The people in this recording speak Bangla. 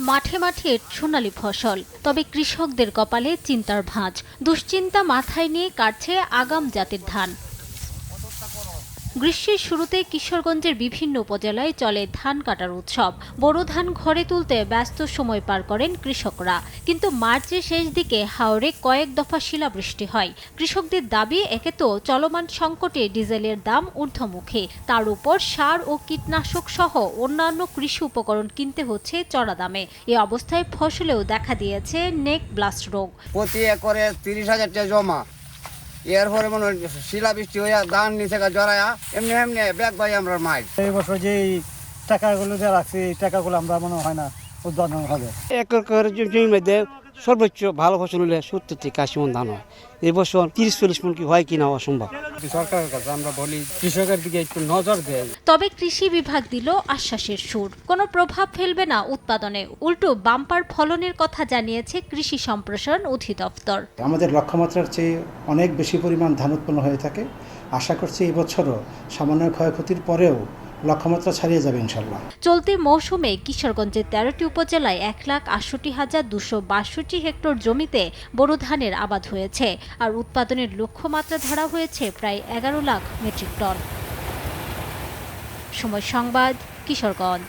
মাঠে মাঠে সোনালী ফসল, তবে কৃষকদের কপালে চিন্তার ভাঁজ। দুশ্চিন্তা মাথায় নিয়ে কাটছে আগাম জাতের ধান। গ্রীষ্মের শুরুতে কিশোরগঞ্জের বিভিন্ন উপজেলায় চলে ধান কাটার উৎসব। বোরো ধান ঘরে তুলতে ব্যস্ত সময় পার করেন কৃষকরা। কিন্তু মার্চের শেষ দিকে হাওরে কয়েক দফা শিলাবৃষ্টি হয়। কৃষকদের দাবি, একে তো চলমান সংকটে ডিজেলের দাম ঊর্ধ্বমুখী, তার উপর সার ও কীটনাশক সহ অন্যান্য কৃষি উপকরণ কিনতে হচ্ছে চড়া দামে। এ অবস্থায় ফসলেও দেখা দিয়েছে নেক ব্লাস্ট রোগ। প্রতি একরে 30,000 টাকা জমা, এরপরে মনে হয় শিলাবৃষ্টি হইয়া ধান নিচে জড়ায়া এমনি এমনি ব্যাগ ভাই আমরা মাই। এই বছর যে টাকাগুলো দেওয়া লাগছে এই টাকাগুলো আমরা মনে হয় না উৎপাদন হবে। একর জমির মধ্যে সর্বোচ্চ ভালো ফসল হলে 70 থেকে 80 মণ ধান হয়। এই বছর 30-40 মণ কি হয় কিনা অসম্ভব। সরকারের কাছে আমরা বলি কৃষকের দিকে একটু নজর দেয়। তবে কৃষি বিভাগ দিল আশ্বাসের সুর, কোনো প্রভাব ফেলবে না উৎপাদনে, উল্টো বাম্পার ফলনের কথা জানিয়েছে কৃষি সম্প্রসারণ অধিদপ্তর। আমাদের লক্ষ্যমাত্রার চেয়ে অনেক বেশি পরিমাণ ধান উৎপন্ন হয়ে থাকে। আশা করছি এবছরও সামান্য ক্ষয়ক্ষতির পরেও লক্ষ্যমাত্রা ছাড়িয়ে যাবে ইনশাল্লাহ। চলতি মৌসুমে কিশোরগঞ্জের 13টি উপজেলায় 1,68,262 হেক্টর জমিতে বোরো ধানের আবাদ হয়েছে, আর উৎপাদনের লক্ষ্যমাত্রা ধরা হয়েছে প্রায় 11 লাখ মেট্রিক টন। সময় সংবাদ, কিশোরগঞ্জ।